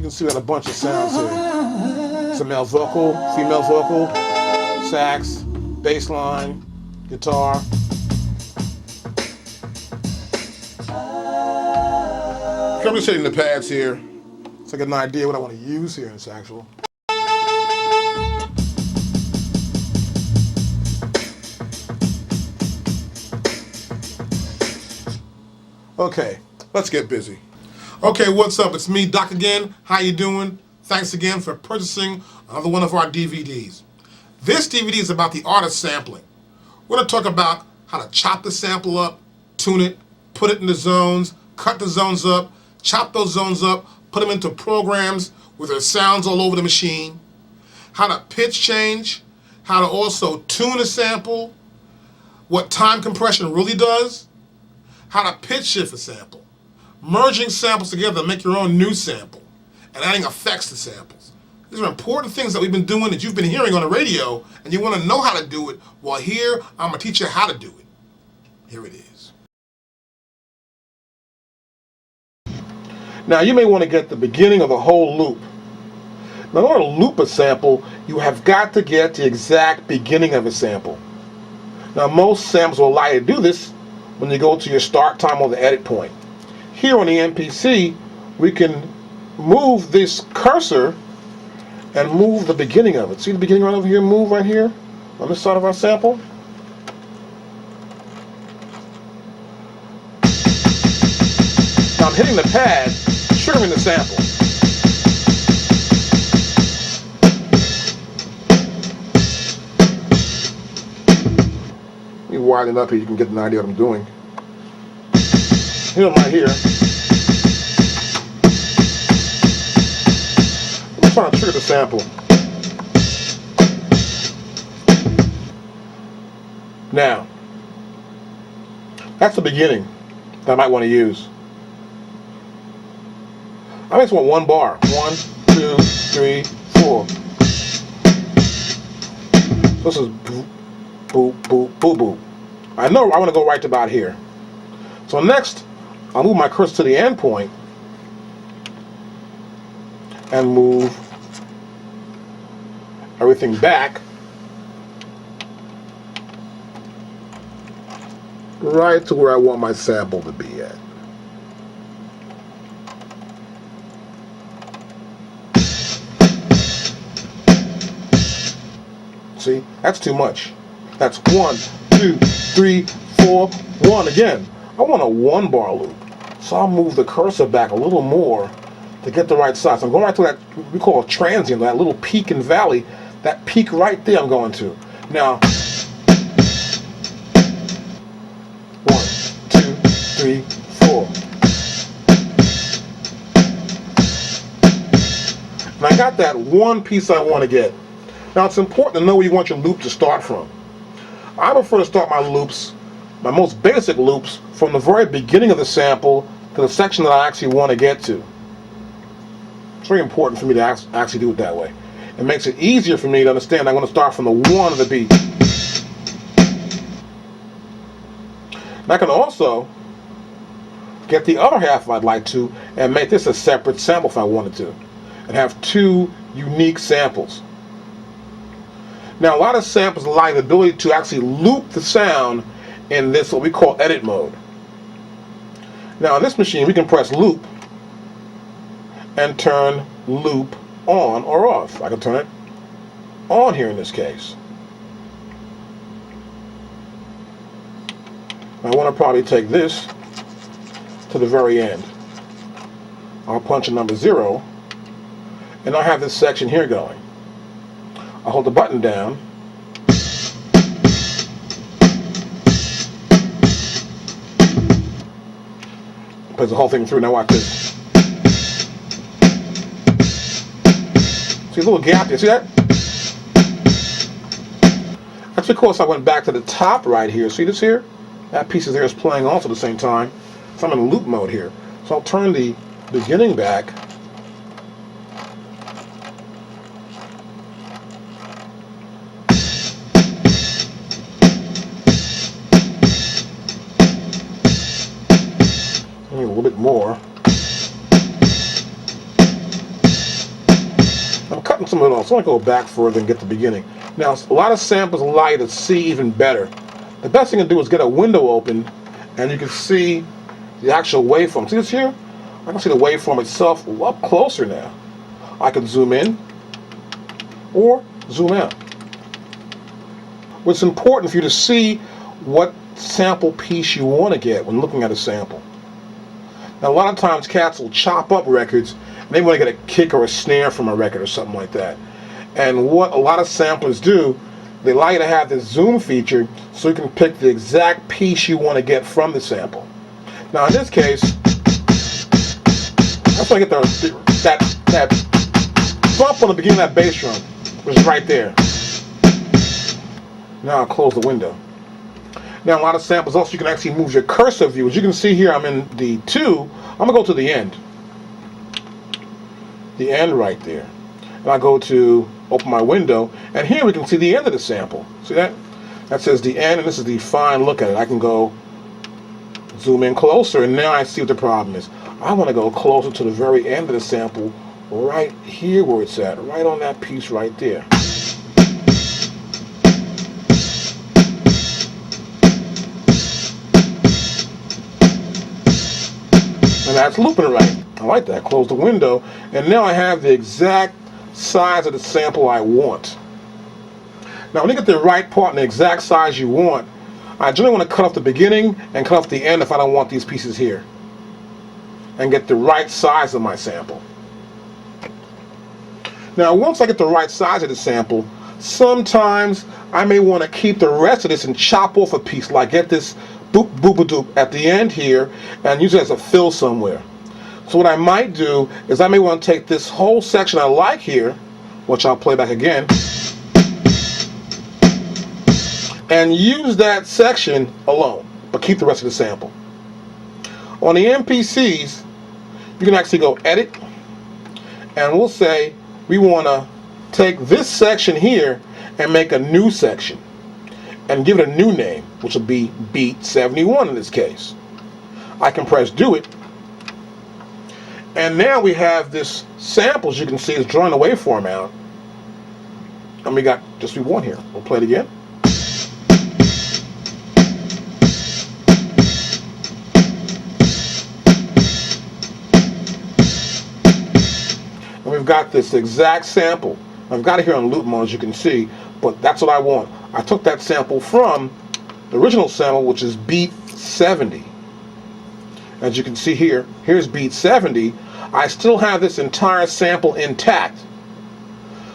can see we got a bunch of sounds here. It's a male vocal, female vocal, sax, bass line, guitar. I'm just hitting the pads here so I get an idea what I want to use here in this actual. Okay, let's get busy. Okay, what's up? It's me, Doc again. How you doing? Thanks again for purchasing another one of our DVDs. This DVD is about the art of sampling. We're going to talk about how to chop the sample up, tune it, put it in the zones, cut the zones up, chop those zones up, put them into programs where there's sounds all over the machine, how to pitch change, how to also tune a sample, what time compression really does, how to pitch shift a sample, merging samples together to make your own new sample, and adding effects to samples. These are important things that we've been doing that you've been hearing on the radio, and you want to know how to do it. Well, here, I'm going to teach you how to do it. Here it is. Now, you may want to get the beginning of the whole loop. Now, in order to loop a sample, you have got to get the exact beginning of a sample. Now, most samples will allow you to do this when you go to your start time or the edit point. Here on the MPC, we can move this cursor and move the beginning of it. See the beginning right over here, move right here on this side of our sample? Now I'm hitting the pad, triggering the sample. Let me widen it up here, you can get an idea what I'm doing. Here I'm right here. I'm trying to trigger the sample. Now, that's the beginning that I might want to use. I just want one bar. 1, 2, 3, 4. This is boop, boop, boop, boop, boop. I know I want to go right to about here. So next, I'll move my cursor to the end point and move everything back right to where I want my sample to be at. See, that's too much. That's 1, 2, 3, 4, 1 again. I want a 1 bar loop. So I'll move the cursor back a little more to get the right size. I'm going right to that, we call a transient, that little peak and valley. That peak right there I'm going to. Now, 1, 2, 3, 4. And I got that one piece I want to get. Now it's important to know where you want your loop to start from. I prefer to start my loops, my most basic loops, from the very beginning of the sample to the section that I actually want to get to. It's very important for me to actually do it that way. It makes it easier for me to understand I'm going to start from the 1 of the beat. And I can also get the other half if I'd like to and make this a separate sample if I wanted to, and have 2 unique samples. Now, a lot of samples allow you the ability to actually loop the sound in this, what we call edit mode. Now, on this machine, we can press loop and turn loop on or off. I can turn it on here in this case. I want to probably take this to the very end. I'll punch a number 0, and I'll have this section here going. I'll hold the button down. Plays the whole thing through. Now watch this. See a little gap there. See that? That's because I went back to the top right here. See this here? That piece there is playing also at the same time. So I'm in loop mode here. So I'll turn the beginning back. A little bit more. happened to something else. I want to go back further and get the beginning. Now, a lot of samples allow you to see even better. The best thing to do is get a window open, and you can see the actual waveform. See this here? I can see the waveform itself up closer now. I can zoom in or zoom out. It's important for you to see what sample piece you want to get when looking at a sample. Now, a lot of times cats will chop up records and they want to get a kick or a snare from a record or something like that. And what a lot of samplers do, they allow you to have this zoom feature so you can pick the exact piece you want to get from the sample. Now, in this case, I just want to get that bump on the beginning of that bass drum, which is right there. Now I'll close the window. Now, a lot of samples also you can actually move your cursor view. As you can see here, I'm in the 2. I'm going to go to the end. The end right there. And I go to open my window, and here we can see the end of the sample. See that? That says the end, and this is the fine look at it. I can go zoom in closer, and now I see what the problem is. I want to go closer to the very end of the sample, right here where it's at, right on that piece right there. And that's looping it right. I like that. Close the window, and now I have the exact size of the sample I want. Now, when you get the right part and the exact size you want, I generally want to cut off the beginning and cut off the end if I don't want these pieces here, and get the right size of my sample. Now, once I get the right size of the sample, sometimes I may want to keep the rest of this and chop off a piece, like get this boop boop a doop at the end here and use it as a fill somewhere. So what I might do is I may want to take this whole section I like here, which I'll play back again, and use that section alone, but keep the rest of the sample. On the MPCs, you can actually go edit, and we'll say we want to take this section here and make a new section and give it a new name, which will be beat 71 in this case. I can press do it, and now we have this sample, as you can see, is drawing the waveform out, and we got just we want here. We'll play it again. And we've got this exact sample. I've got it here on loop mode, as you can see, but that's what I want. I took that sample from the original sample, which is beat 70. As you can see here, here's beat 70. I still have this entire sample intact.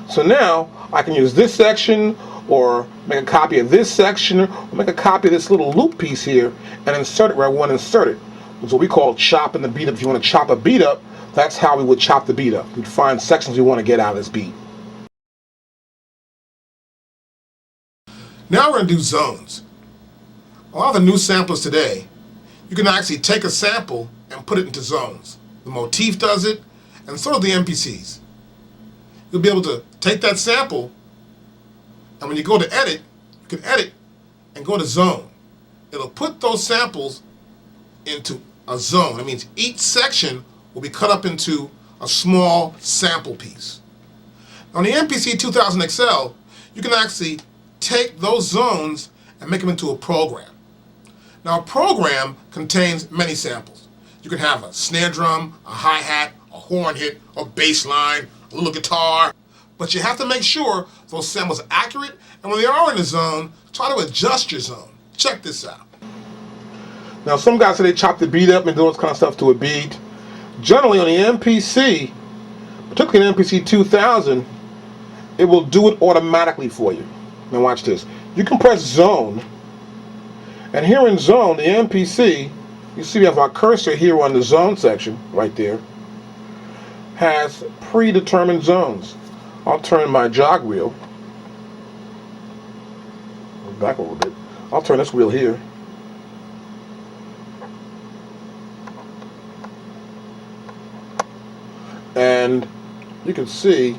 So now I can use this section, or make a copy of this section, or make a copy of this little loop piece here and insert it where I want to insert it. It's what we call chopping the beat up. If you want to chop a beat up, that's how we would chop the beat up. We'd find sections we want to get out of this beat. Now we're going to do zones. A lot of the new samplers today, you can actually take a sample and put it into zones. The motif does it, and so do the MPCs. You'll be able to take that sample, and when you go to edit, you can edit and go to zone. It'll put those samples into a zone. That means each section will be cut up into a small sample piece. On the MPC2000XL, you can actually take those zones and make them into a program. Now, a program contains many samples. You can have a snare drum, a hi-hat, a horn hit, a bass line, a little guitar, but you have to make sure those samples are accurate, and when they are in the zone, try to adjust your zone. Check this out. Now, some guys say they chop the beat up and do all this kind of stuff to a beat. Generally, on the MPC, particularly in MPC2000, it will do it automatically for you. Now watch this. You can press zone, and here in zone, the MPC, you see we have our cursor here on the zone section, right there, has predetermined zones. I'll turn my jog wheel back a little bit. I'll turn this wheel here. And you can see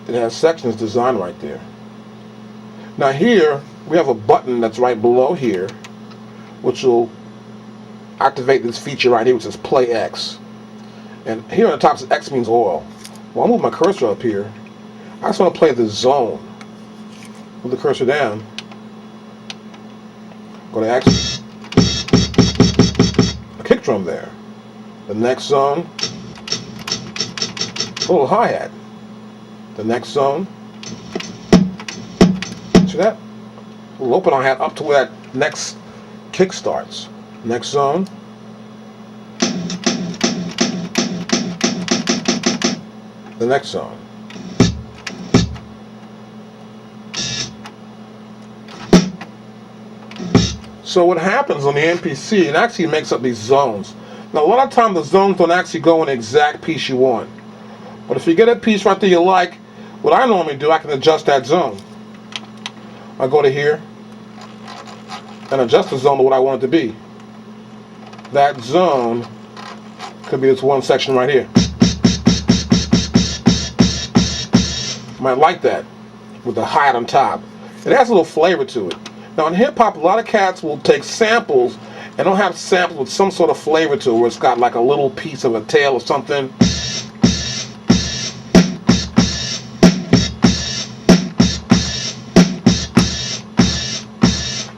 it has sections designed right there. Now here we have a button that's right below here, which will activate this feature right here, which says play X. And here on the top says X means oil. Well, I'll move my cursor up here. I just want to play the zone. Move the cursor down. Go to X. A kick drum there. The next zone. A little hi-hat. The next zone. See that? A little open hi-hat up to where that next kick starts. Next zone. The next zone. So what happens on the MPC, it actually makes up these zones. Now a lot of times the zones don't actually go in the exact piece you want. But if you get a piece right there you like, what I normally do, I can adjust that zone. I go to here and adjust the zone to what I want it to be. That zone could be this one section right here. Might like that with the hi-hat on top. It has a little flavor to it. Now in hip hop, a lot of cats will take samples and don't have samples with some sort of flavor to it, where it's got like a little piece of a tail or something.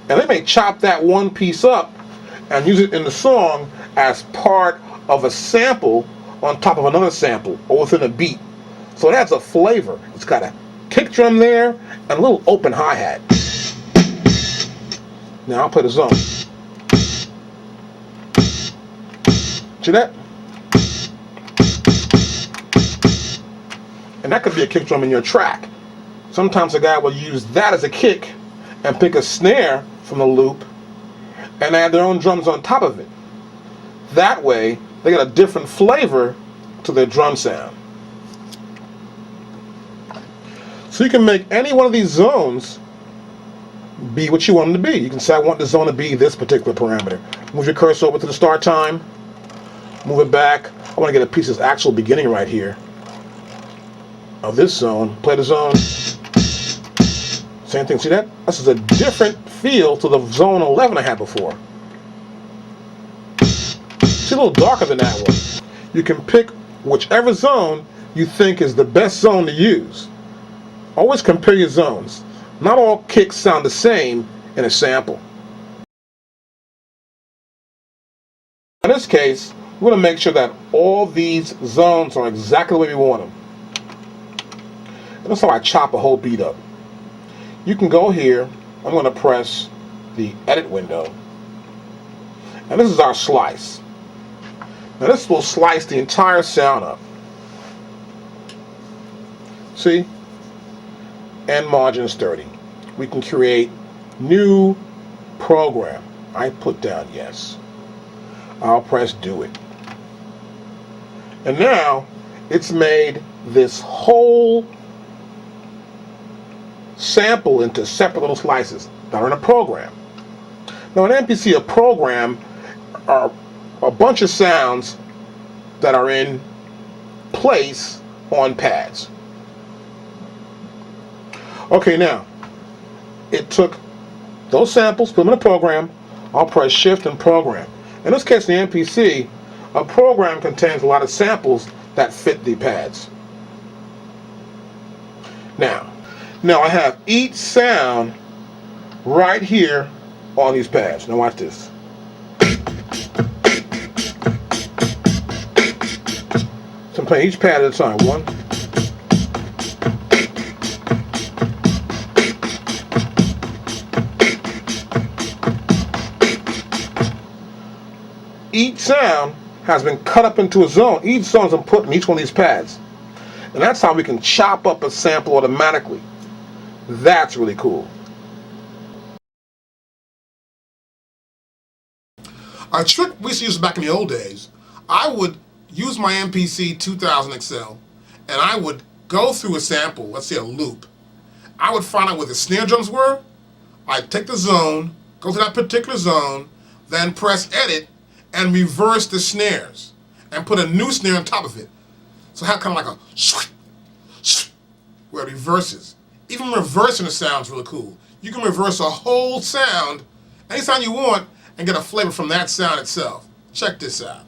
And they may chop that one piece up and use it in the song as part of a sample on top of another sample or within a beat. So it has a flavor. It's got a kick drum there and a little open hi-hat. Now I'll play the zone. See that? And that could be a kick drum in your track. Sometimes a guy will use that as a kick and pick a snare from the loop and add their own drums on top of it. That way, they get a different flavor to their drum sound. So you can make any one of these zones be what you want them to be. You can say, I want the zone to be this particular parameter. Move your cursor over to the start time. Move it back. I want to get a piece of this actual beginning right here of this zone. Play the zone. Same thing. See that? This is a different feel to the zone 11 I had before. See, a little darker than that one. You can pick whichever zone you think is the best zone to use. Always compare your zones. Not all kicks sound the same in a sample. In this case, we're going to make sure that all these zones are exactly the way we want them. And that's how I chop a whole beat up. You can go here. I'm going to press the edit window. And this is our slice. Now this will slice the entire sound up. See? And margin is 30. We can create new program. I put down yes. I'll press do it. And now it's made this whole sample into separate little slices that are in a program. Now in MPC, a program are a bunch of sounds that are in place on pads. Okay, now, it took those samples, put them in a program. I'll press Shift and Program. In this case, in the MPC, a program contains a lot of samples that fit the pads. Now I have each sound right here on these pads. Now watch this. So I'm playing each pad at a time. One. Each sound has been cut up into a zone. Each zone's been put in each one of these pads. And that's how we can chop up a sample automatically. That's really cool. A trick we used to use back in the old days, I would use my MPC2000XL and I would go through a sample, let's say a loop. I would find out where the snare drums were. I'd take the zone, go to that particular zone, then press edit and reverse the snares and put a new snare on top of it. So I have kind of like a where it reverses. Even reversing the sound's really cool. You can reverse a whole sound anytime you want and get a flavor from that sound itself. Check this out.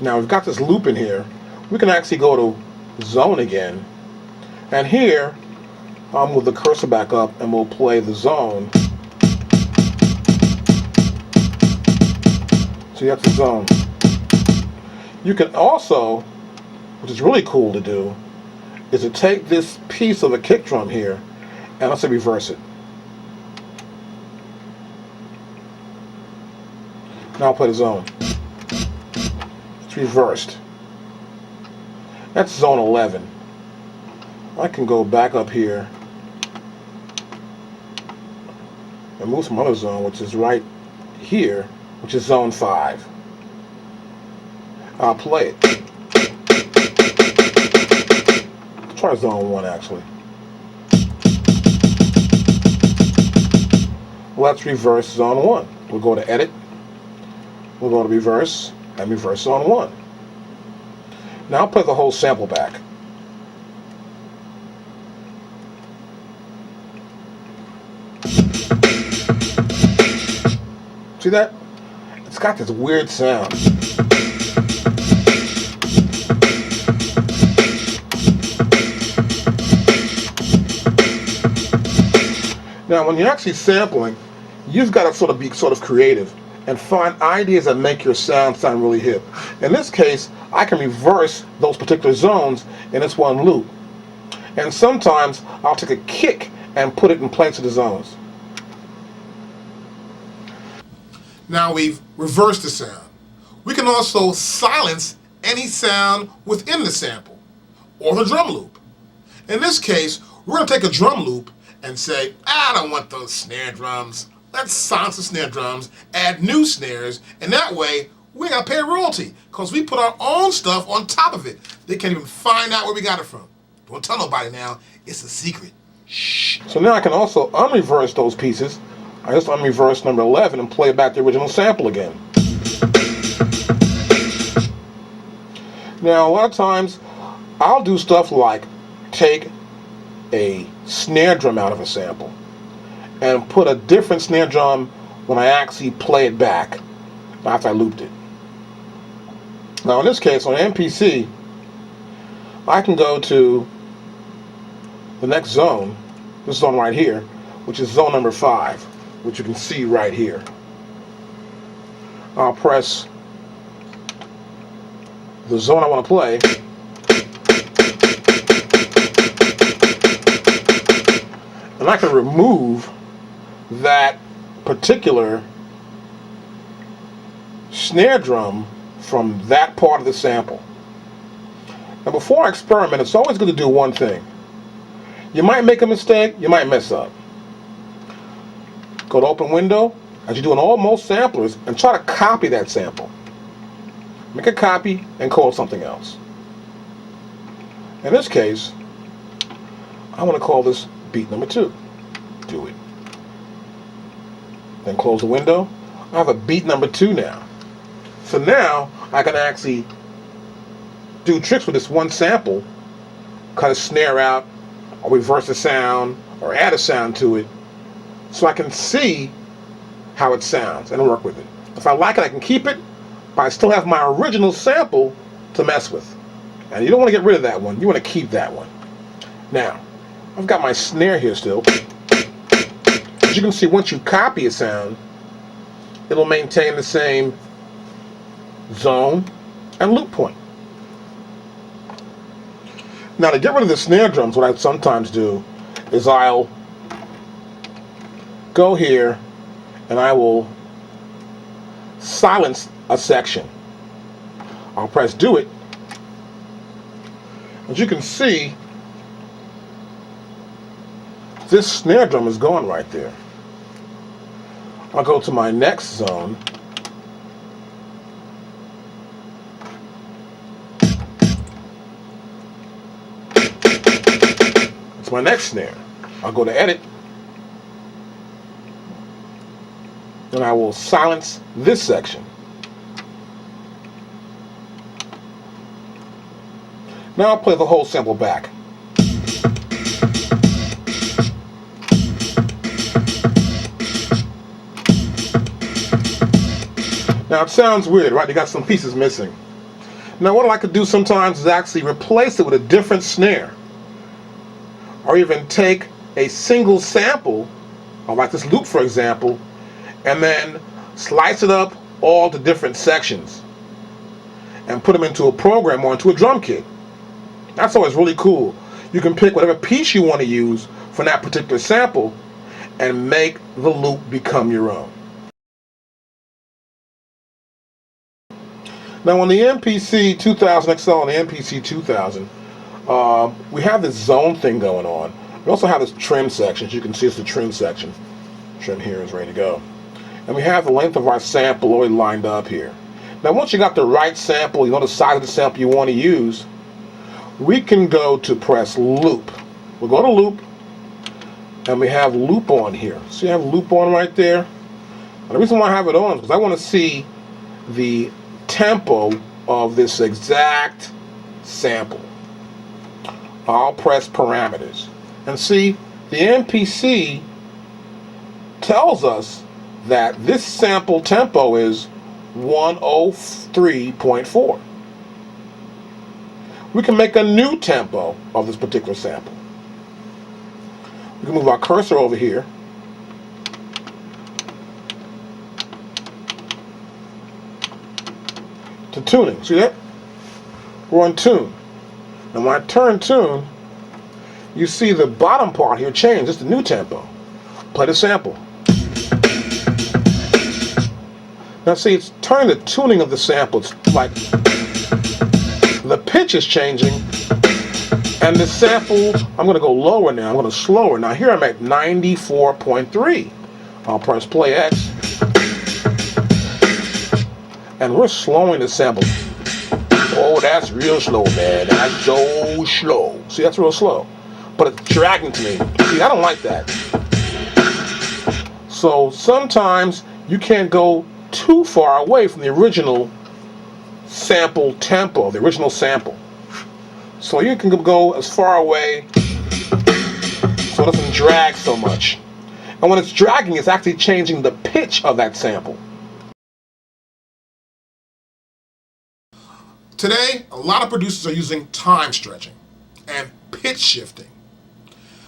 Now we've got this loop in here. We can actually go to zone again. And here, I'll move the cursor back up and we'll play the zone. So that's the zone. You can also, which is really cool to do, is to take this piece of a kick drum here and let's say reverse it. Now I'll play the zone. It's reversed. That's zone 11. I can go back up here and move some other zone, which is right here, which is zone 5. I'll play it. Let's try zone 1 actually. Let's reverse zone 1. We'll go to edit. We'll go to reverse and reverse zone 1. Now I'll play the whole sample back. See that? It's got this weird sound. Now when you're actually sampling, you've got to sort of be creative and find ideas that make your sound really hip. In this case, I can reverse those particular zones in this one loop. And sometimes I'll take a kick and put it in place of the zones. Now we've reversed the sound. We can also silence any sound within the sample or the drum loop. In this case, we're going to take a drum loop and say, I don't want those snare drums. Let's silence the snare drums, add new snares, and that way we ain't got to pay a royalty because we put our own stuff on top of it. They can't even find out where we got it from. Don't tell nobody now. It's a secret. Shh. So now I can also unreverse those pieces. I just unreverse number 11 and play back the original sample again. Now a lot of times I'll do stuff like take a snare drum out of a sample and put a different snare drum when I actually play it back after I looped it. Now in this case on MPC, I can go to the next zone, this zone right here, which is zone number 5, which you can see right here. I'll press the zone I want to play, and I can remove that particular snare drum from that part of the sample. Now before I experiment, it's always good to do one thing. You might make a mistake, you might mess up. Go to open window, as you do in all most samplers, and try to copy that sample. Make a copy and call it something else. In this case, I want to call this beat number 2. Do it. Then close the window. I have a beat number 2 now. So now I can actually do tricks with this one sample, cut a snare out, or reverse the sound, or add a sound to it, so I can see how it sounds and work with it. If I like it, I can keep it, but I still have my original sample to mess with. And you don't want to get rid of that one, you want to keep that one. Now, I've got my snare here still. As you can see, once you copy a sound, it'll maintain the same zone and loop point. Now to get rid of the snare drums, what I sometimes do is I'll go here and I will silence a section. I'll press do it. As you can see, this snare drum is gone right there. I'll go to my next zone. It's my next snare. I'll go to edit. And I will silence this section. Now I'll play the whole sample back. Now it sounds weird, right? You got some pieces missing. Now what I like to do sometimes is actually replace it with a different snare, or even take a single sample, like this loop for example, and then slice it up all to different sections and put them into a program or into a drum kit. That's always really cool. You can pick whatever piece you want to use for that particular sample and make the loop become your own. Now on the MPC2000XL and the MPC2000, we have this zone thing going on. We also have this trim section. As you can see, it's the trim section. Trim here is ready to go. And we have the length of our sample already lined up here. Now once you got the right sample, you know the size of the sample you want to use, we can go to press loop. We'll go to loop, and we have loop on here. So you have loop on right there. And the reason why I have it on is because I want to see the tempo of this exact sample. I'll press parameters. And see, the MPC tells us that this sample tempo is 103.4. We can make a new tempo of this particular sample. We can move our cursor over here to tuning. See that? We're on tune. Now when I turn tune, you see the bottom part here change. It's the new tempo. Play the sample. Now see, it's turning the tuning of the sample. It's like the pitch is changing, and the sample, I'm going to go lower now. I'm going to slower. Now here I'm at 94.3. I'll press play X, and we're slowing the sample. Oh, that's real slow, man. That's so slow. See, that's real slow. But it's dragging to me. See, I don't like that. So sometimes you can't go too far away from the original sample tempo, the original sample. So you can go as far away so it doesn't drag so much. And when it's dragging, it's actually changing the pitch of that sample. Today, a lot of producers are using time stretching and pitch shifting.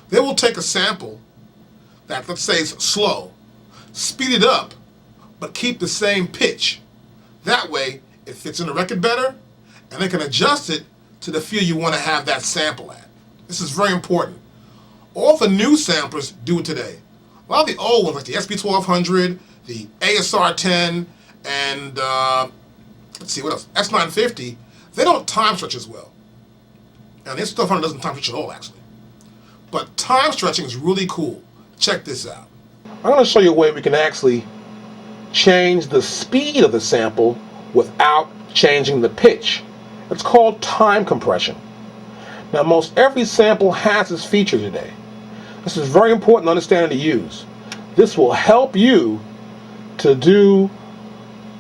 They will take a sample that, let's say, is slow, speed it up, but keep the same pitch. That way, it fits in the record better, and they can adjust it to the feel you want to have that sample at. This is very important. All the new samplers do it today. A lot of the old ones, like the SP1200, the ASR10, and let's see, what else? S950, they don't time stretch as well. And the SP1200 doesn't time stretch at all, actually. But time stretching is really cool. Check this out. I'm going to show you a way we can actually change the speed of the sample without changing the pitch. It's called time compression. Now most every sample has this feature today. This is very important to understand and to use. This will help you to do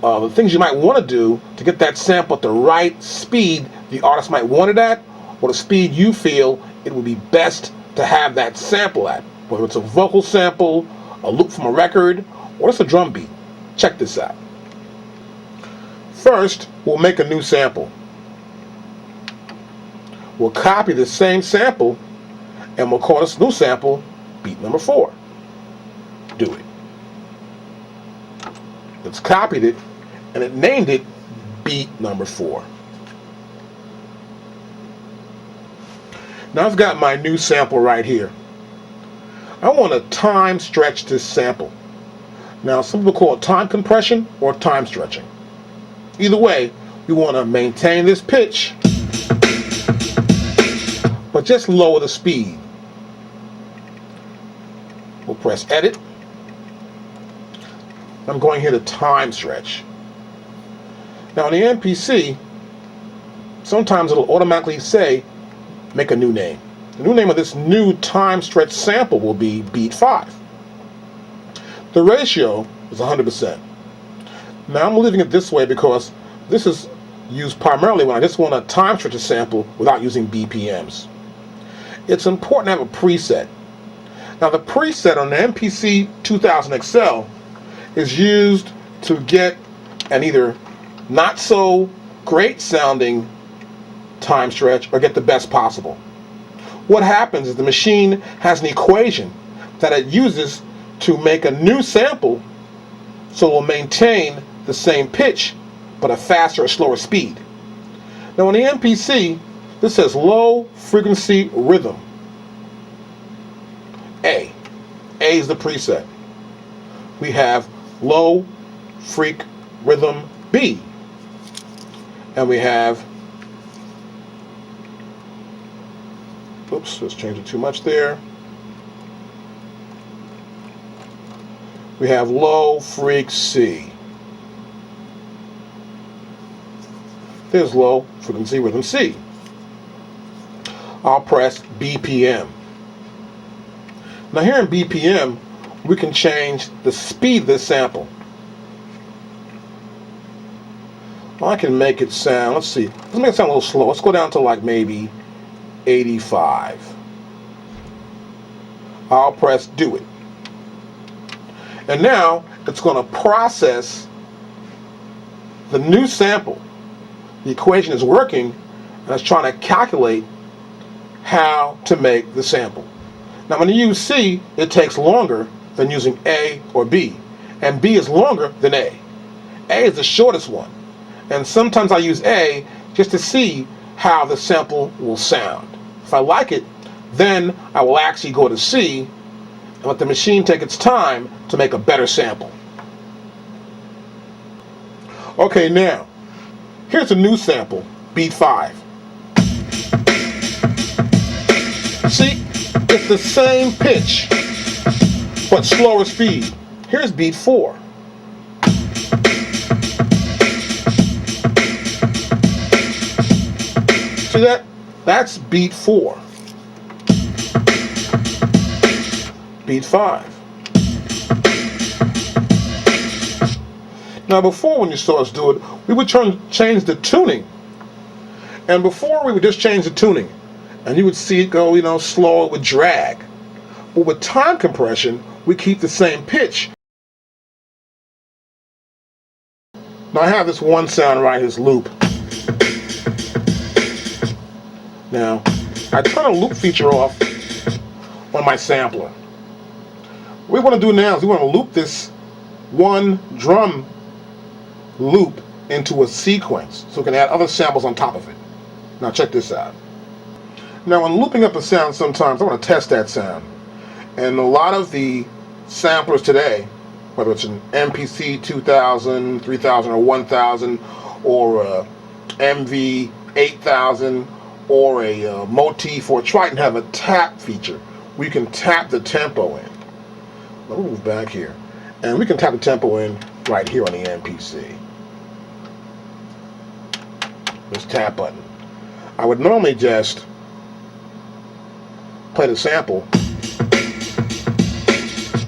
the things you might want to do to get that sample at the right speed the artist might want it at, or the speed you feel it would be best to have that sample at. Whether it's a vocal sample, a loop from a record, or it's a drum beat. Check this out. First, we'll make a new sample. We'll copy the same sample and we'll call this new sample beat number 4. Do it. It's copied it and it named it beat number 4. Now I've got my new sample right here. I want to time stretch this sample. Now some people call it time compression or time stretching. Either way, we want to maintain this pitch, but just lower the speed. We'll press edit. I'm going here to time stretch. Now in the MPC, sometimes it'll automatically say make a new name. The new name of this new time stretch sample will be beat 5. The ratio is 100%. Now I'm leaving it this way because this is used primarily when I just want to time stretch a sample without using BPMs. It's important to have a preset. Now the preset on the MPC2000XL is used to get an either not so great sounding time stretch or get the best possible. What happens is the machine has an equation that it uses to make a new sample so it will maintain the same pitch but a faster or slower speed. Now on the MPC, this says low frequency rhythm. A is the preset. We have low freq rhythm B. And we have, oops, let's change it too much there. We have low freq C. There's low frequency rhythm C. I'll press BPM. Now here in BPM, we can change the speed of this sample. I can make it sound, let's see, let's make it sound a little slow. Let's go down to like maybe 85. I'll press do it. And now it's going to process the new sample. The equation is working and it's trying to calculate how to make the sample. Now when you use C, it takes longer than using A or B. And B is longer than A. A is the shortest one. And sometimes I use A just to see how the sample will sound. If I like it, then I will actually go to C and let the machine take its time to make a better sample. Okay, now, here's a new sample, beat 5. See, it's the same pitch, but slower speed. Here's beat 4. See that? That's beat 4. Beat 5. Now before, when you saw us do it, we would change the tuning. And before, we would just change the tuning. And you would see it go, slower with drag. But with time compression, we keep the same pitch. Now I have this one sound right here, this loop. Now, I turn a loop feature off on my sampler. What we want to do now is we want to loop this one drum loop into a sequence so we can add other samples on top of it. Now check this out. Now when looping up a sound, sometimes I want to test that sound. And a lot of the samplers today, whether it's an MPC2000, 3000, or 1000, or a MV8000, or a motif or Triton, have a tap feature where you can tap the tempo in. Let me move back here. And we can tap the tempo in right here on the MPC. This tap button. I would normally just play the sample,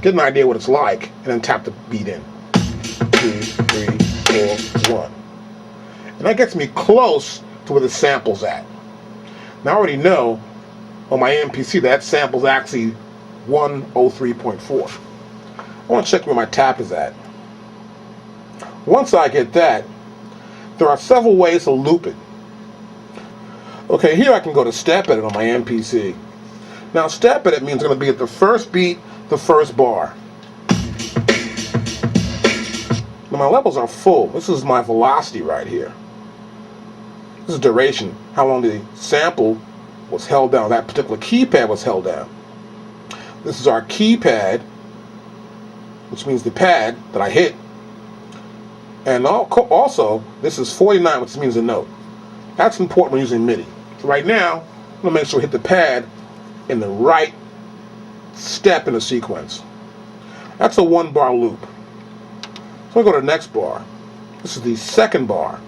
get an idea what it's like, and then tap the beat in. 2, 3, 4, 1. And that gets me close to where the sample's at. Now I already know on my MPC that sample's actually 103.4. I want to check where my tap is at. Once I get that, there are several ways to loop it. Okay, here I can go to step edit on my MPC. Now step edit means I'm going to be at the first beat, the first bar. Now my levels are full. This is my velocity right here. This is duration, how long the sample was held down, that particular keypad was held down. This is our keypad, which means the pad that I hit. And also, this is 49, which means a note. That's important when using MIDI. So right now, I'm going to make sure I hit the pad in the right step in the sequence. That's a 1-bar loop. So I go to the next bar. This is the second bar.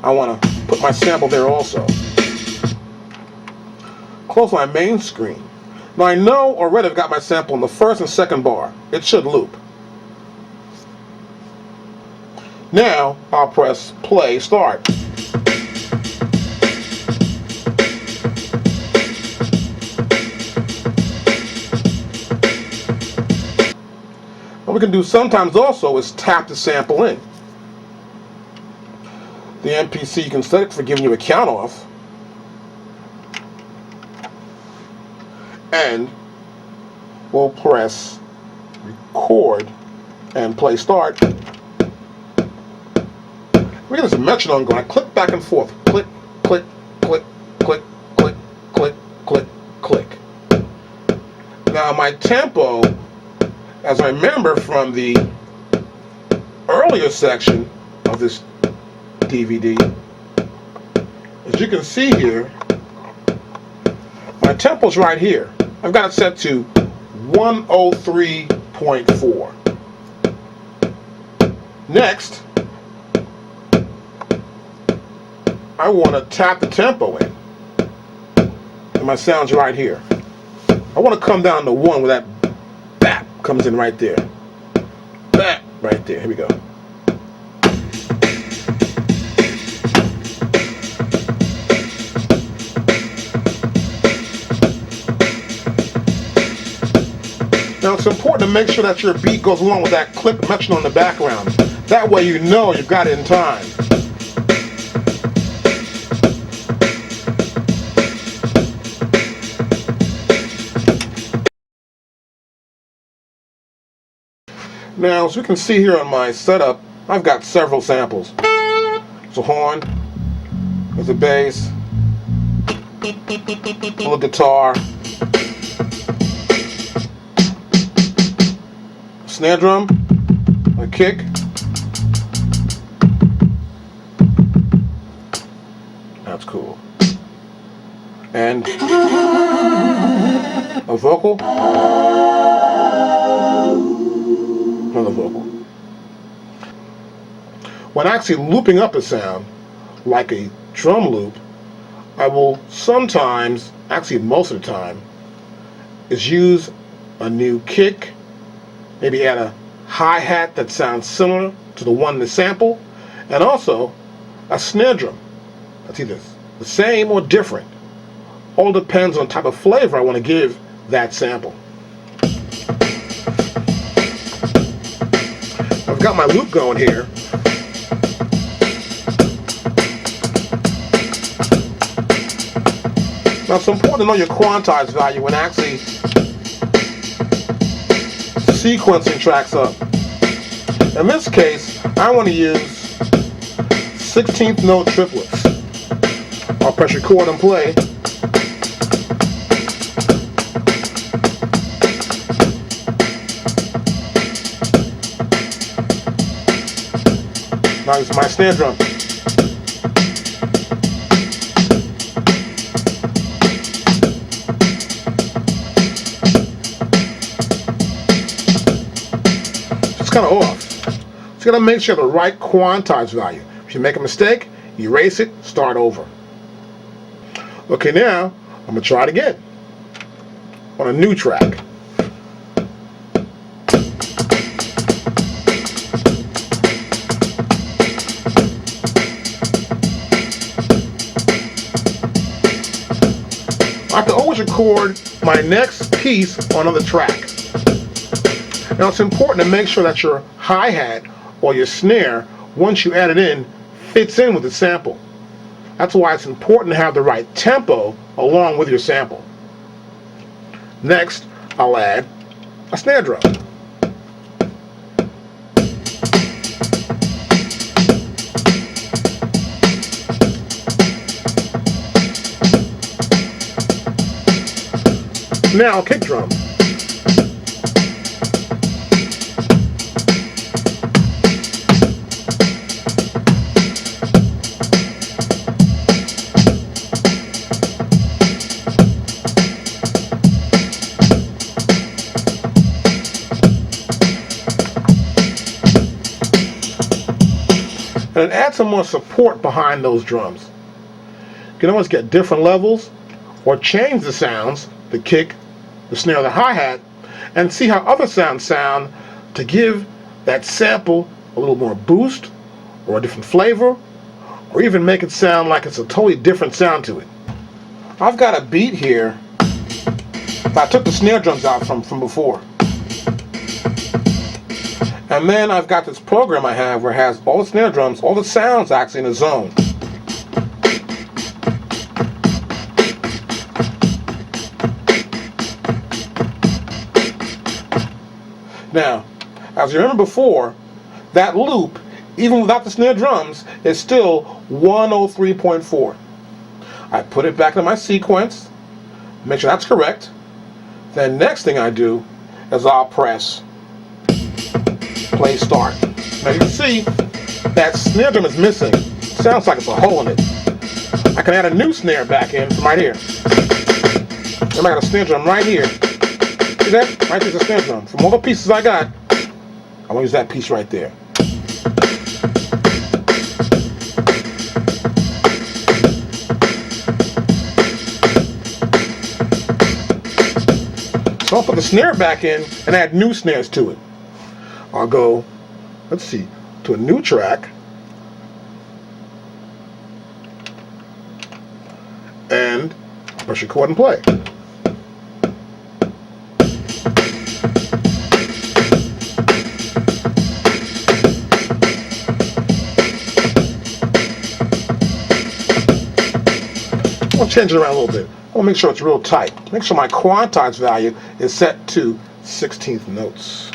I want to put my sample there also. Close my main screen. Now I know already I've got my sample in the first and second bar. It should loop. Now I'll press play, start. What we can do sometimes also is tap the sample in. the MPC, you can set it for giving you a count off. And we'll press record and play start. We get this metronome going. I click back and forth. Click, click, click, click, click, click, click, click. Now my tempo, as I remember from the earlier section of this DVD, as you can see here, my tempo's right here. I've got it set to 103.4. Next, I want to tap the tempo in. And my sound's right here. I want to come down to 1 where that bap comes in right there. Bap right there. Here we go. Now it's important to make sure that your beat goes along with that click metronome in the background. That way you know you've got it in time. Now, as we can see here on my setup, I've got several samples. There's a horn, there's a bass, a little guitar, a snare drum, a kick, that's cool, and a vocal. Another vocal. When actually looping up a sound, like a drum loop, I will sometimes, actually most of the time, is use a new kick, maybe add a hi-hat that sounds similar to the one in the sample, and also a snare drum that's either the same or different. All depends on the type of flavor I want to give that sample. I've got my loop going here. Now it's important to know your quantized value when actually sequencing tracks up. In this case, I want to use 16th note triplets. I'll press record and play. Now this is my snare drum. It's kind of off. So you gotta make sure the right quantized value. If you make a mistake, erase it, start over. Okay, now I'm gonna try it again on a new track. I have to always record my next piece on another track. Now it's important to make sure that your hi-hat or your snare, once you add it in, fits in with the sample. That's why it's important to have the right tempo along with your sample. Next, I'll add a snare drum. Now, kick drum. And add some more support behind those drums. You can always get different levels or change the sounds, the kick, the snare, the hi-hat, and see how other sounds sound to give that sample a little more boost or a different flavor, or even make it sound like it's a totally different sound to it. I've got a beat here that I took the snare drums out from before. And then I've got this program I have where it has all the snare drums, all the sounds actually in a zone. Now, as you remember before, that loop, even without the snare drums, is still 103.4. I put it back in my sequence, make sure that's correct. Then next thing I do is I'll press play start. Now you can see that snare drum is missing. Sounds like it's a hole in it. I can add a new snare back in from right here. Then I got a snare drum right here. See that? Right there's a snare drum. From all the pieces I got, I'm gonna use that piece right there. So I'll put the snare back in and add new snares to it. I'll go, let's see, to a new track. And press record and play. I'll change it around a little bit. I want to make sure it's real tight. Make sure my quantized value is set to 16th notes.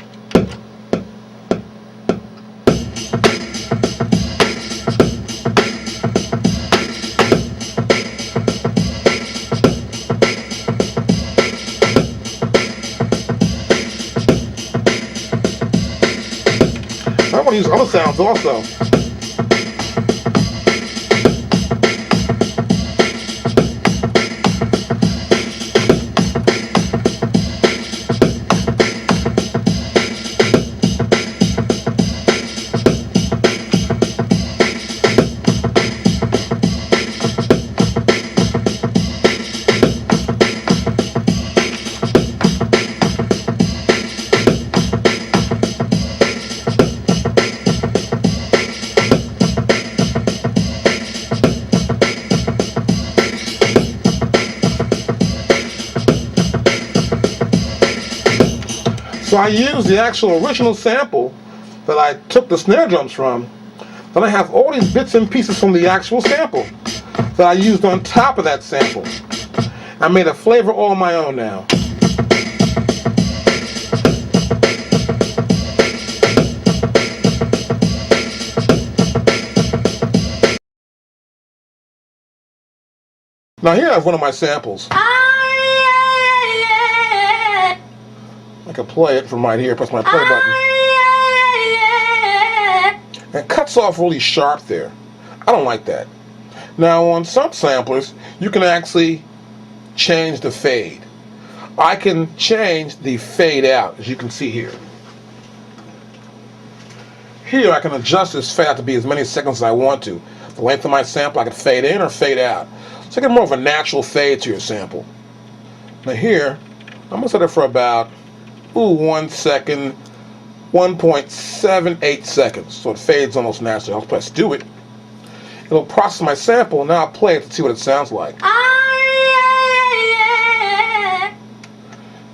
I want to use other sounds also. So I use the actual original sample that I took the snare drums from. Then I have all these bits and pieces from the actual sample that I used on top of that sample. I made a flavor all my own now. Now here I have one of my samples. I can play it from right here, press my play button. And it cuts off really sharp there. I don't like that. Now on some samplers, you can actually change the fade. I can change the fade out, as you can see here. Here I can adjust this fade out to be as many seconds as I want to. The length of my sample I can fade in or fade out. So I get more of a natural fade to your sample. Now here, I'm going to set it for about 1 second, 1.78 seconds. So it fades almost naturally. I'll press do it. It'll process my sample, and now I'll play it to see what it sounds like. A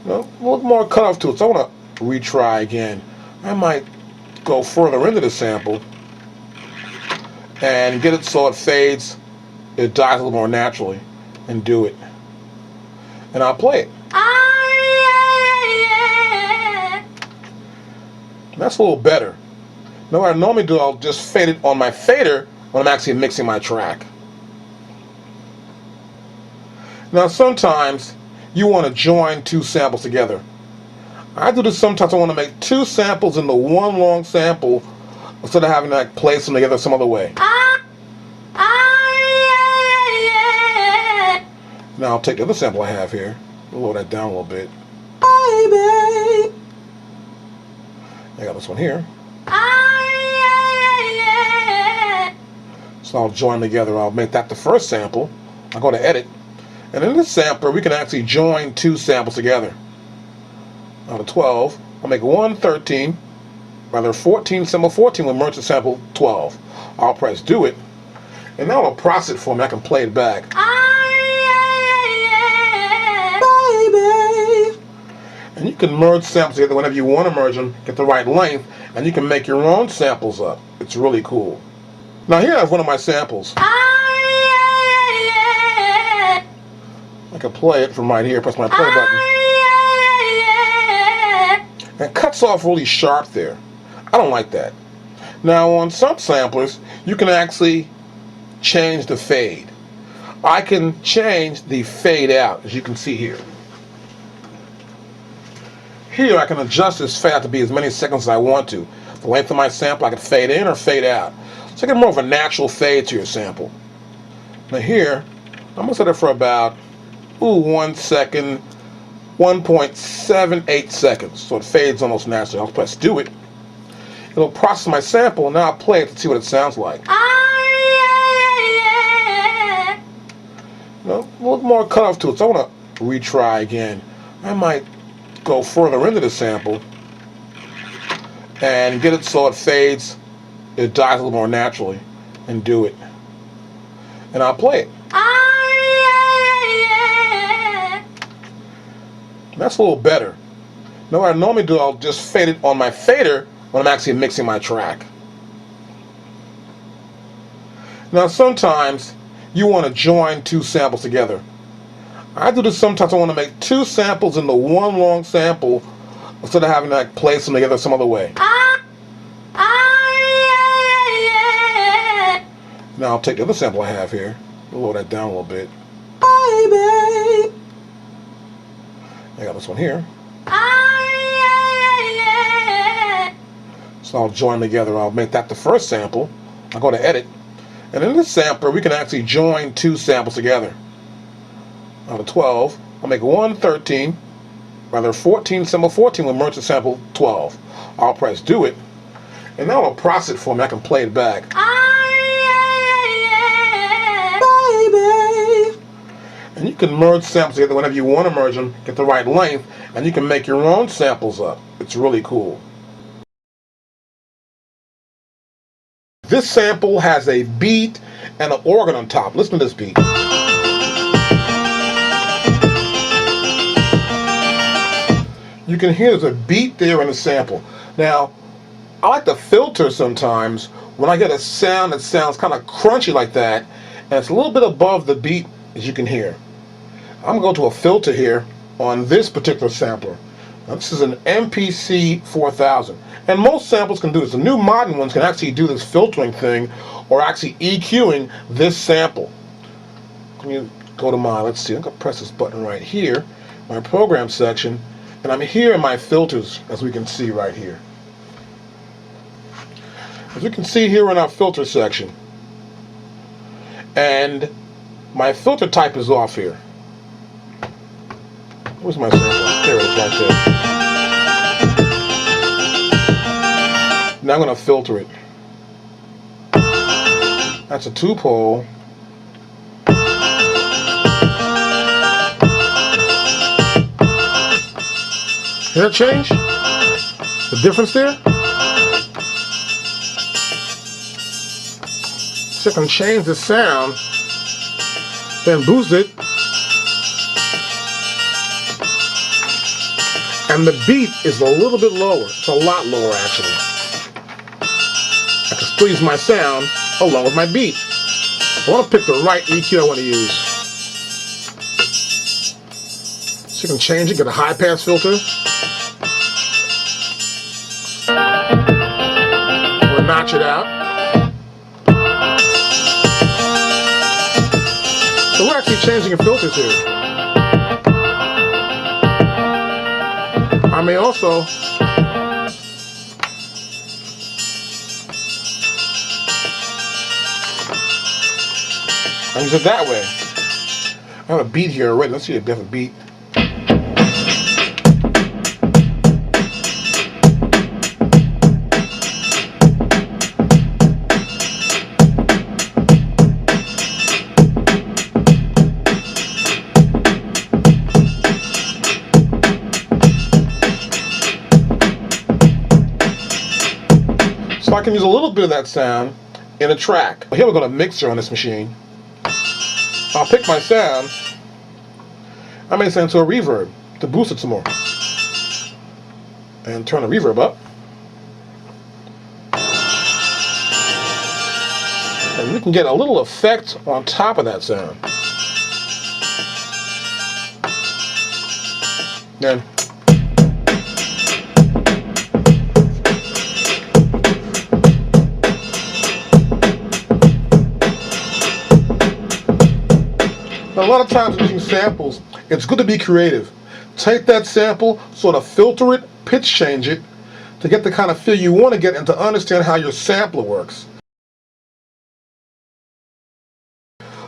little more cutoff to it, so I want to retry again. I might go further into the sample and get it so it fades, it dies a little more naturally, and do it. And I'll play it. That's a little better. Now what I normally do, I'll just fade it on my fader when I'm actually mixing my track. Now sometimes you want to join two samples together. I do this sometimes. I want to make two samples into one long sample instead of having to place them together some other way. Now I'll take the other sample I have here, lower that down a little bit. Baby. I got this one here. So I'll join them together. I'll make that the first sample. I'll go to edit. And in this sampler, we can actually join two samples together. Out of 12, I'll make one 13, rather 14, sample 14 will merge the sample 12. I'll press do it. And now it'll process it for me. I can play it back. Baby. And you can merge samples together whenever you want to merge them, get the right length, and you can make your own samples up. It's really cool. Now here I have one of my samples. I can play it from right here, press my play button. And it cuts off really sharp there. I don't like that. Now on some samplers, you can actually change the fade. I can change the fade out, as you can see here. Here I can adjust this fade out to be as many seconds as I want to. The length of my sample, I can fade in or fade out. So I get more of a natural fade to your sample. Now here, I'm going to set it for about 1 second, 1.78 seconds. So it fades almost naturally. I'll press do it. It'll process my sample, and now I'll play it to see what it sounds like. A little more cutoff to it, so I want to retry again. I might go further into the sample and get it so it fades, it dies a little more naturally, and do it. And I'll play it. That's a little better. Now what I normally do, I'll just fade it on my fader when I'm actually mixing my track. Now sometimes you want to join two samples together. I do this sometimes. I want to make two samples into one long sample instead of having to place them together some other way. Now I'll take the other sample I have here, lower that down a little bit. I got this one here. So I'll join them together. I'll make that the first sample. I'll go to edit. And in this sampler, we can actually join two samples together. Out of 12, I'll make one 13, rather 14, sample 14 will merge the sample 12. I'll press do it, and now it'll process it for me. I can play it back. Baby. And you can merge samples together whenever you want to merge them, get the right length, and you can make your own samples up. It's really cool. This sample has a beat and an organ on top. Listen to this beat. You can hear there's a beat there in the sample. Now, I like to filter sometimes when I get a sound that sounds kind of crunchy like that, and it's a little bit above the beat, as you can hear. I'm going to go to a filter here on this particular sampler. Now, this is an MPC2000, and most samples can do this. The new modern ones can actually do this filtering thing, or actually EQing this sample. Let me go to my, let's see, I'm going to press this button right here, my program section, and I'm here in my filters, as we can see right here. As you can see here in our filter section, and my filter type is off here. Where's my sample? There it is, right there. Now I'm going to filter it. That's a 2-pole. Hear that change? The difference there? So I can change the sound, then boost it, and the beat is a little bit lower. It's a lot lower actually. I can still use my sound along with my beat. I want to pick the right EQ I want to use. So you can change it, get a high pass filter, or notch it out. So we're actually changing the filters here. I may also use it that way. I have a beat here already. Let's see a different beat. So I can use a little bit of that sound in a track. Here we're going to mixer on this machine. I'll pick my sound. I may send it to a reverb to boost it some more. and turn the reverb up. And you can get a little effect on top of that sound. Then now, a lot of times using samples, it's good to be creative. Take that sample, sort of filter it, pitch change it, to get the kind of feel you want to get and to understand how your sampler works.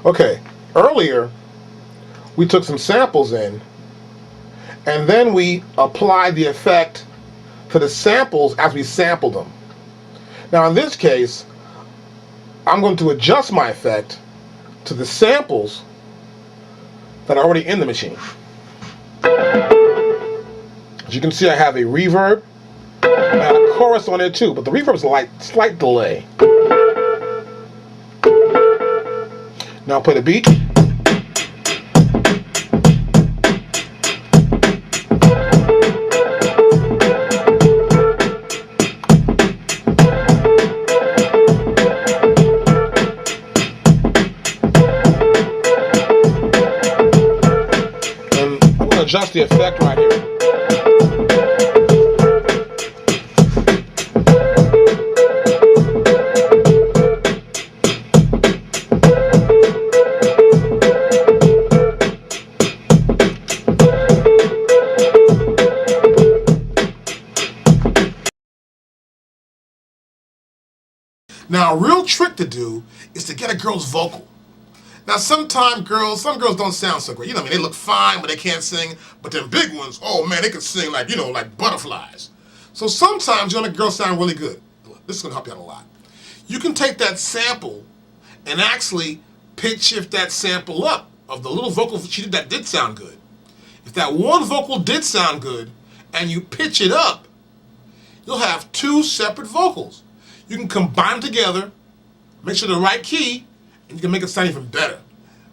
Okay, earlier we took some samples in and then we applied the effect to the samples as we sampled them. Now in this case, I'm going to adjust my effect to the samples that are already in the machine. As you can see, I have a reverb and a chorus on it too, but the reverb is a slight delay. Now play the beat. And I'm going to adjust the effect right here. Now, a real trick to do is to get a girl's vocal. Now, some girls don't sound so great. You know what I mean? They look fine, but they can't sing. But them big ones, oh man, they can sing like, like butterflies. So sometimes you want a girl sound really good. This is going to help you out a lot. You can take that sample and actually pitch shift that sample up of the little vocal she did that did sound good. If that one vocal did sound good and you pitch it up, you'll have two separate vocals. You can combine them together, make sure they're the right key, and you can make it sound even better.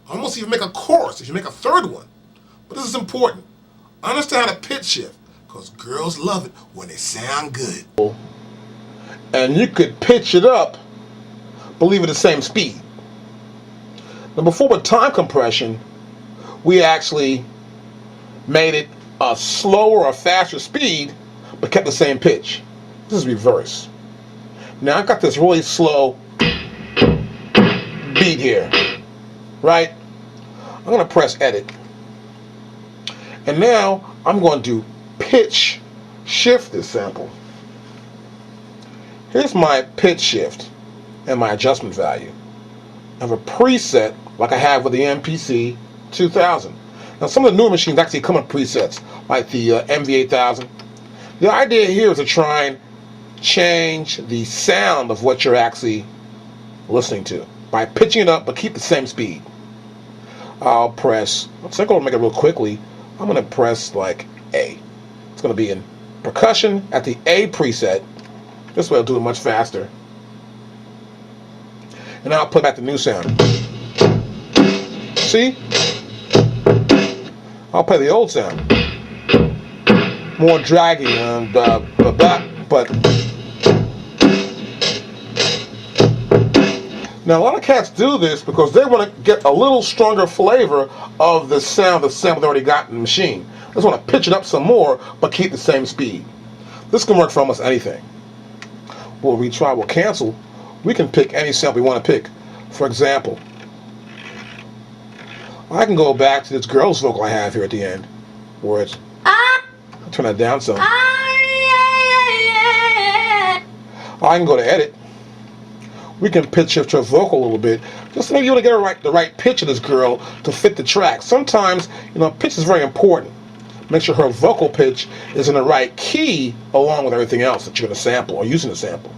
Almost even make a chorus if you make a third one. But this is important. Understand how to pitch shift, because girls love it when they sound good. And you could pitch it up, but leave it the same speed. Now before with time compression, we actually made it a slower or faster speed, but kept the same pitch. This is reverse. Now I've got this really slow beat here, right? I'm going to press edit. And now I'm going to pitch shift this sample. Here's my pitch shift and my adjustment value. I have a preset like I have with the MPC2000. Now some of the newer machines actually come with presets like the MV8000. The idea here is to try and change the sound of what you're actually listening to by pitching it up but keep the same speed. I'll press, let's go and make it real quickly. I'm going to press like A. It's going to be in percussion at the A preset. This way I'll do it much faster. And now I'll play back the new sound. See? I'll play the old sound. More draggy and but now a lot of cats do this because they want to get a little stronger flavor of the sound the sample they already got in the machine. They just want to pitch it up some more but keep the same speed. This can work for almost anything. We'll retry, we'll cancel. We can pick any sample we want to pick. For example, I can go back to this girl's vocal I have here at the end, where it's, I'll turn that down some. I can go to edit. We can pitch shift her vocal a little bit, just to maybe you want to get the right pitch of this girl to fit the track. Sometimes, pitch is very important. Make sure her vocal pitch is in the right key along with everything else that you're going to sample or using the sample.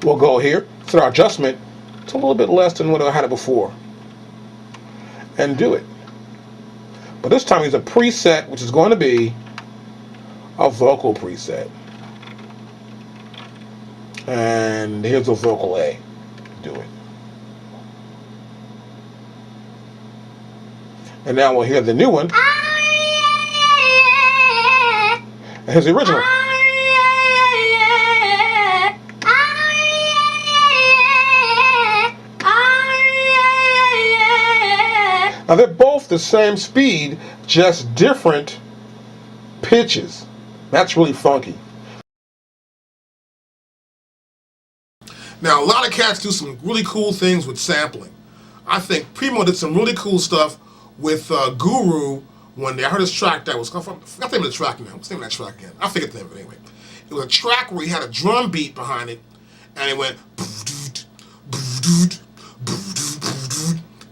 We'll go here, set our adjustment to a little bit less than what I had it before, and do it. But this time use a preset, which is going to be a vocal preset. And here's a vocal A. Do it. And now we'll hear the new one. And here's the original. Now they're both the same speed, just different pitches. That's really funky. Now a lot of cats do some really cool things with sampling. I think Primo did some really cool stuff with Guru when they heard his track that was, I forgot the name of the track now. What's the name of that track again? I forget the name of it anyway. It was a track where he had a drum beat behind it, and it went,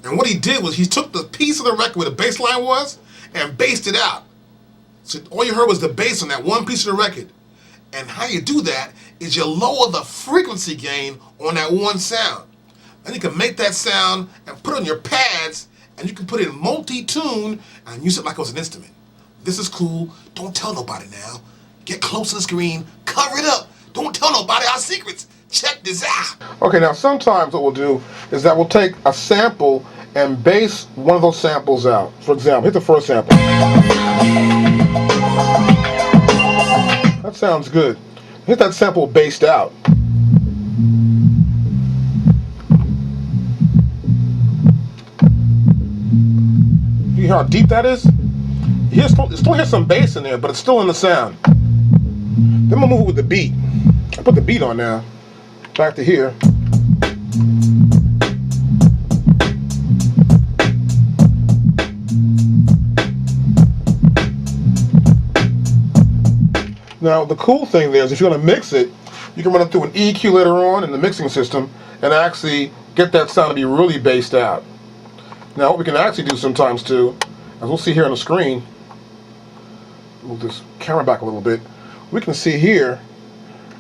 and what he did was he took the piece of the record where the bass line was and bassed it out. So all you heard was the bass on that one piece of the record. And how you do that is you lower the frequency gain on that one sound. And you can make that sound and put it on your pads, and you can put it in multi-tune and use it like it was an instrument. This is cool. Don't tell nobody now. Get close to the screen, cover it up. Don't tell nobody our secrets. Check this out. Okay, now sometimes what we'll do is that we'll take a sample and bass one of those samples out. For example, hit the first sample. That sounds good. Hit that sample bassed out. You hear how deep that is? You still hear some bass in there, but it's still in the sound. Then we'll move it with the beat. I put the beat on now. Back to here. Now the cool thing there is if you're going to mix it, you can run it through an EQ later on in the mixing system and actually get that sound to be really bassed out. Now what we can actually do sometimes too, as we'll see here on the screen, move this camera back a little bit, we can see here,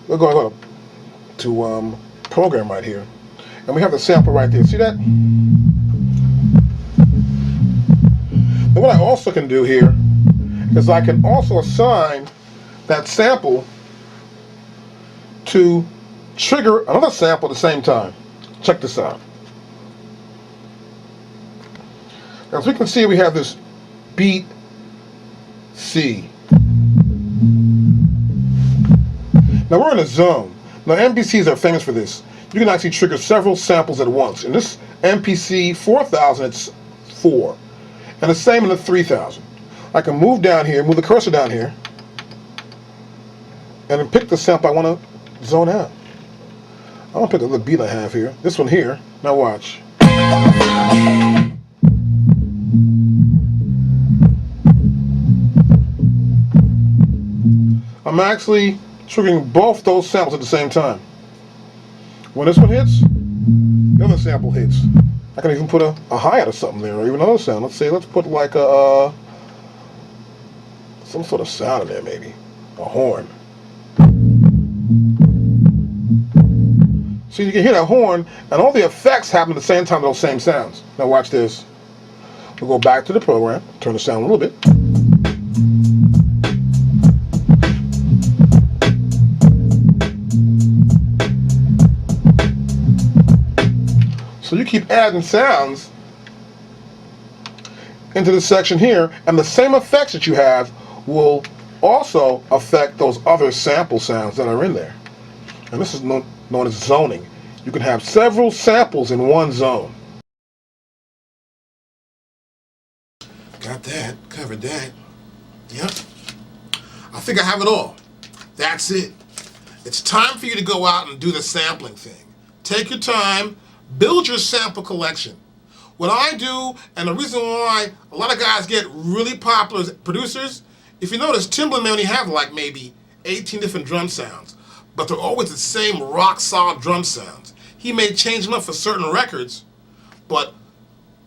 we'll go to program right here, and we have the sample right there. See that? Now what I also can do here is I can also assign that sample to trigger another sample at the same time. Check this out. Now, as we can see, we have this beat C. Now we're in a zone. Now MPCs are famous for this. You can actually trigger several samples at once. In this MPC2000, it's 4. And the same in the 3000. I can move down here, move the cursor down here, and then pick the sample I want to zone out. I'm going to pick the beat I have here. This one here. Now watch. I'm actually triggering both those samples at the same time. When this one hits, the other sample hits. I can even put a hi-hat or something there, or even another sound. Let's put like some sort of sound in there, maybe. A horn. So you can hear that horn, and all the effects happen at the same time, those same sounds. Now watch this. We'll go back to the program, turn the sound a little bit. So you keep adding sounds into this section here, and the same effects that you have will also affect those other sample sounds that are in there. And this is known as zoning. You can have several samples in one zone. Got that, covered that. Yep. I think I have it all. That's it. It's time for you to go out and do the sampling thing. Take your time, build your sample collection. What I do, and the reason why a lot of guys get really popular as producers, if you notice, Timbaland may only have like maybe 18 different drum sounds, but they're always the same rock solid drum sounds. He may change them up for certain records, but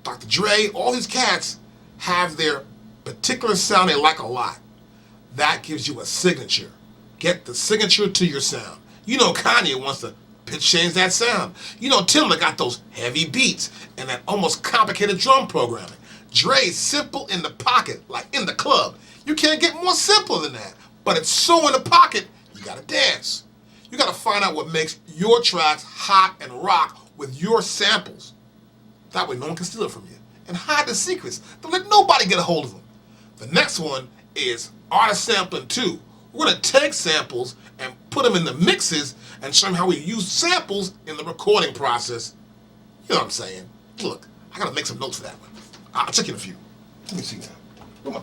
Dr. Dre, all these cats have their particular sound they like a lot. That gives you a signature. Get the signature to your sound. You know Kanye wants to pitch change that sound. You know Timbaland got those heavy beats and that almost complicated drum programming. Dre's simple in the pocket, like in the club. You can't get more simple than that. But it's so in the pocket, you gotta dance. You gotta find out what makes your tracks hot and rock with your samples. That way no one can steal it from you. And hide the secrets. Don't let nobody get a hold of them. The next one is artist sampling 2. We're gonna take samples and put them in the mixes and show them how we use samples in the recording process. You know what I'm saying? Look, I gotta make some notes for that one. I'll check in a few. Let me see that. Where my